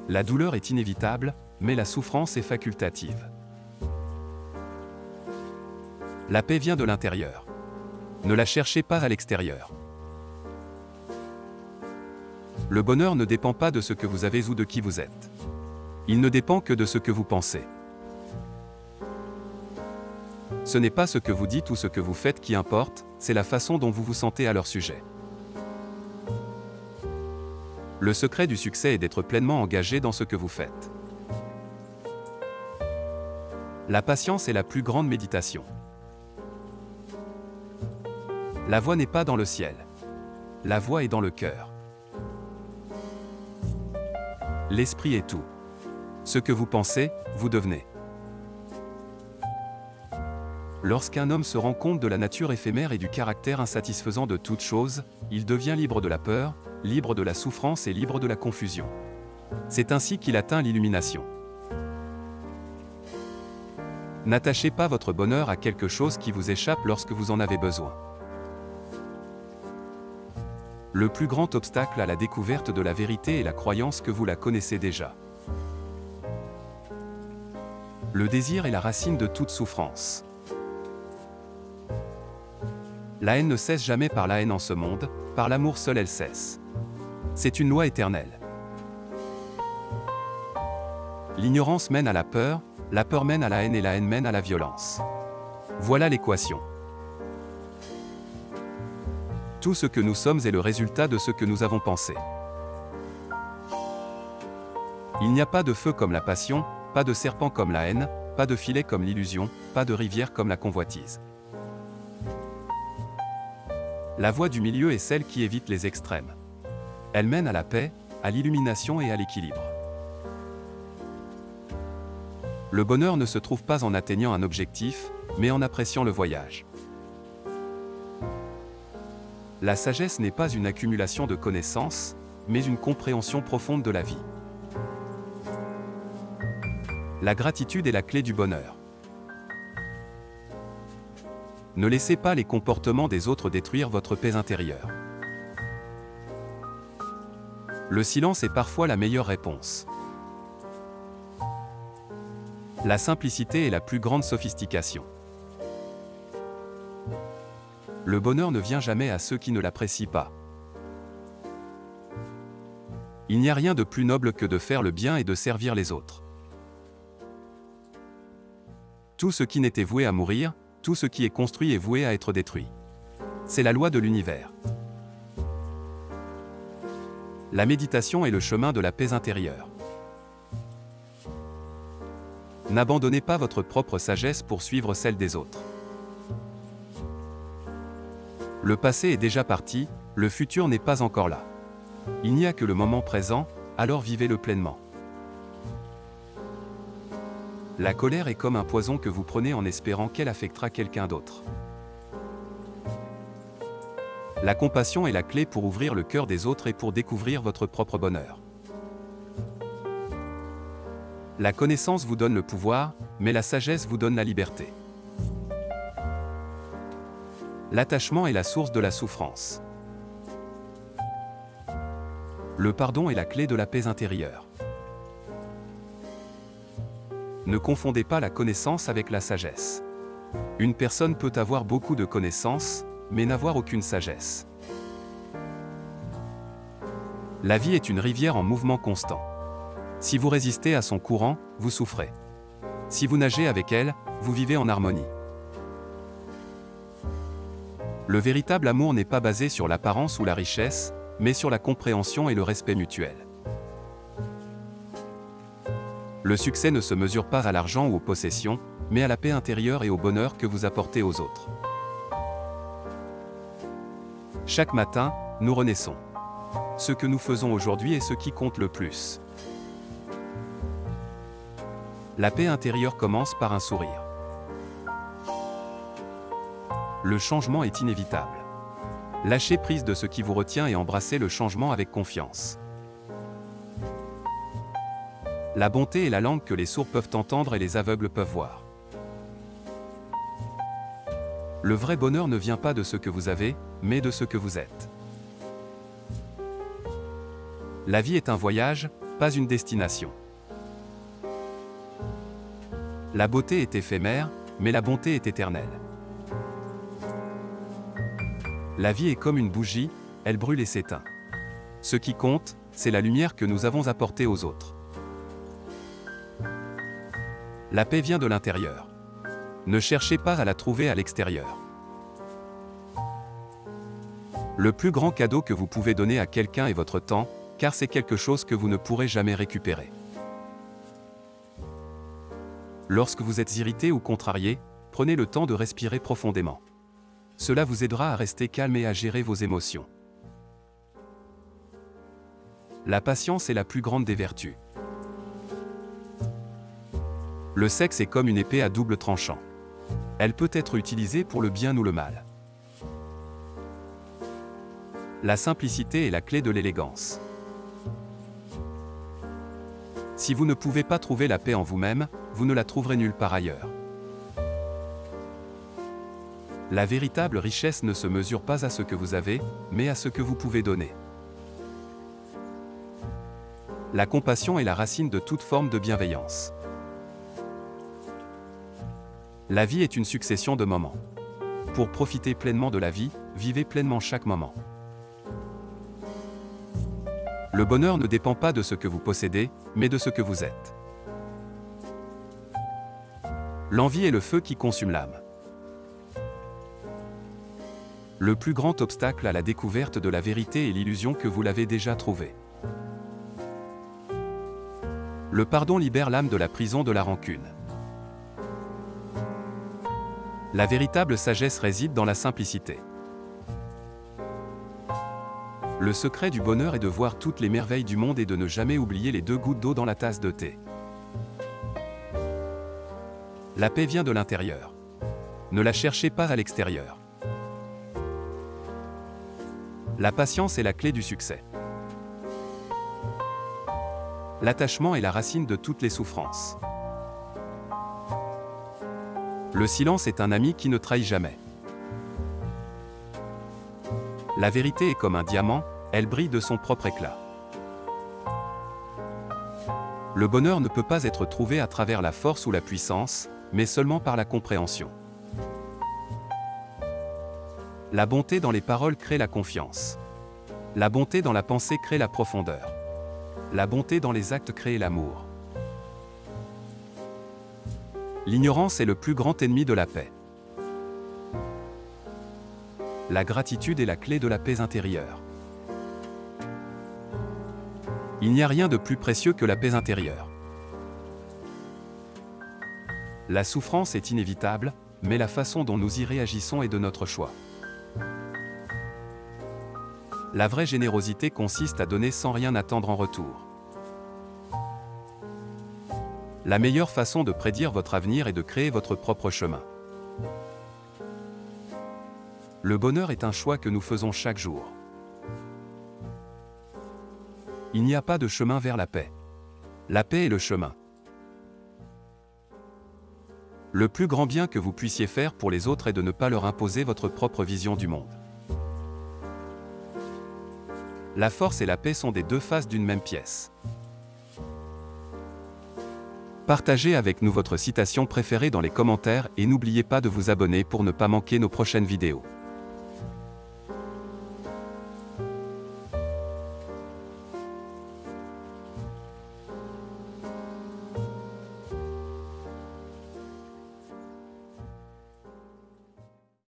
La douleur est inévitable, mais la souffrance est facultative. La paix vient de l'intérieur. Ne la cherchez pas à l'extérieur. Le bonheur ne dépend pas de ce que vous avez ou de qui vous êtes. Il ne dépend que de ce que vous pensez. Ce n'est pas ce que vous dites ou ce que vous faites qui importe, c'est la façon dont vous vous sentez à leur sujet. Le secret du succès est d'être pleinement engagé dans ce que vous faites. La patience est la plus grande méditation. La voix n'est pas dans le ciel. La voix est dans le cœur. L'esprit est tout. Ce que vous pensez, vous devenez. Lorsqu'un homme se rend compte de la nature éphémère et du caractère insatisfaisant de toute chose, il devient libre de la peur, libre de la souffrance et libre de la confusion. C'est ainsi qu'il atteint l'illumination. N'attachez pas votre bonheur à quelque chose qui vous échappe lorsque vous en avez besoin. Le plus grand obstacle à la découverte de la vérité est la croyance que vous la connaissez déjà. Le désir est la racine de toute souffrance. La haine ne cesse jamais par la haine en ce monde, par l'amour seul elle cesse. C'est une loi éternelle. L'ignorance mène à la peur mène à la haine et la haine mène à la violence. Voilà l'équation. Tout ce que nous sommes est le résultat de ce que nous avons pensé. Il n'y a pas de feu comme la passion, pas de serpent comme la haine, pas de filet comme l'illusion, pas de rivière comme la convoitise. La voie du milieu est celle qui évite les extrêmes. Elle mène à la paix, à l'illumination et à l'équilibre. Le bonheur ne se trouve pas en atteignant un objectif, mais en appréciant le voyage. La sagesse n'est pas une accumulation de connaissances, mais une compréhension profonde de la vie. La gratitude est la clé du bonheur. Ne laissez pas les comportements des autres détruire votre paix intérieure. Le silence est parfois la meilleure réponse. La simplicité est la plus grande sophistication. Le bonheur ne vient jamais à ceux qui ne l'apprécient pas. Il n'y a rien de plus noble que de faire le bien et de servir les autres. Tout ce qui n'était voué à mourir, tout ce qui est construit est voué à être détruit. C'est la loi de l'univers. La méditation est le chemin de la paix intérieure. N'abandonnez pas votre propre sagesse pour suivre celle des autres. Le passé est déjà parti, le futur n'est pas encore là. Il n'y a que le moment présent, alors vivez-le pleinement. La colère est comme un poison que vous prenez en espérant qu'elle affectera quelqu'un d'autre. La compassion est la clé pour ouvrir le cœur des autres et pour découvrir votre propre bonheur. La connaissance vous donne le pouvoir, mais la sagesse vous donne la liberté. L'attachement est la source de la souffrance. Le pardon est la clé de la paix intérieure. Ne confondez pas la connaissance avec la sagesse. Une personne peut avoir beaucoup de connaissances, mais n'avoir aucune sagesse. La vie est une rivière en mouvement constant. Si vous résistez à son courant, vous souffrez. Si vous nagez avec elle, vous vivez en harmonie. Le véritable amour n'est pas basé sur l'apparence ou la richesse, mais sur la compréhension et le respect mutuel. Le succès ne se mesure pas à l'argent ou aux possessions, mais à la paix intérieure et au bonheur que vous apportez aux autres. Chaque matin, nous renaissons. Ce que nous faisons aujourd'hui est ce qui compte le plus. La paix intérieure commence par un sourire. Le changement est inévitable. Lâchez prise de ce qui vous retient et embrassez le changement avec confiance. La bonté est la langue que les sourds peuvent entendre et les aveugles peuvent voir. Le vrai bonheur ne vient pas de ce que vous avez, mais de ce que vous êtes. La vie est un voyage, pas une destination. La beauté est éphémère, mais la bonté est éternelle. La vie est comme une bougie, elle brûle et s'éteint. Ce qui compte, c'est la lumière que nous avons apportée aux autres. La paix vient de l'intérieur. Ne cherchez pas à la trouver à l'extérieur. Le plus grand cadeau que vous pouvez donner à quelqu'un est votre temps, car c'est quelque chose que vous ne pourrez jamais récupérer. Lorsque vous êtes irrité ou contrarié, prenez le temps de respirer profondément. Cela vous aidera à rester calme et à gérer vos émotions. La patience est la plus grande des vertus. Le sexe est comme une épée à double tranchant. Elle peut être utilisée pour le bien ou le mal. La simplicité est la clé de l'élégance. Si vous ne pouvez pas trouver la paix en vous-même, vous ne la trouverez nulle part ailleurs. La véritable richesse ne se mesure pas à ce que vous avez, mais à ce que vous pouvez donner. La compassion est la racine de toute forme de bienveillance. La vie est une succession de moments. Pour profiter pleinement de la vie, vivez pleinement chaque moment. Le bonheur ne dépend pas de ce que vous possédez, mais de ce que vous êtes. L'envie est le feu qui consume l'âme. Le plus grand obstacle à la découverte de la vérité est l'illusion que vous l'avez déjà trouvée. Le pardon libère l'âme de la prison de la rancune. La véritable sagesse réside dans la simplicité. Le secret du bonheur est de voir toutes les merveilles du monde et de ne jamais oublier les 2 gouttes d'eau dans la tasse de thé. La paix vient de l'intérieur. Ne la cherchez pas à l'extérieur. La patience est la clé du succès. L'attachement est la racine de toutes les souffrances. Le silence est un ami qui ne trahit jamais. La vérité est comme un diamant, elle brille de son propre éclat. Le bonheur ne peut pas être trouvé à travers la force ou la puissance, mais seulement par la compréhension. La bonté dans les paroles crée la confiance. La bonté dans la pensée crée la profondeur. La bonté dans les actes crée l'amour. L'ignorance est le plus grand ennemi de la paix. La gratitude est la clé de la paix intérieure. Il n'y a rien de plus précieux que la paix intérieure. La souffrance est inévitable, mais la façon dont nous y réagissons est de notre choix. La vraie générosité consiste à donner sans rien attendre en retour. La meilleure façon de prédire votre avenir est de créer votre propre chemin. Le bonheur est un choix que nous faisons chaque jour. Il n'y a pas de chemin vers la paix. La paix est le chemin. Le plus grand bien que vous puissiez faire pour les autres est de ne pas leur imposer votre propre vision du monde. La force et la paix sont des 2 faces d'une même pièce. Partagez avec nous votre citation préférée dans les commentaires et n'oubliez pas de vous abonner pour ne pas manquer nos prochaines vidéos.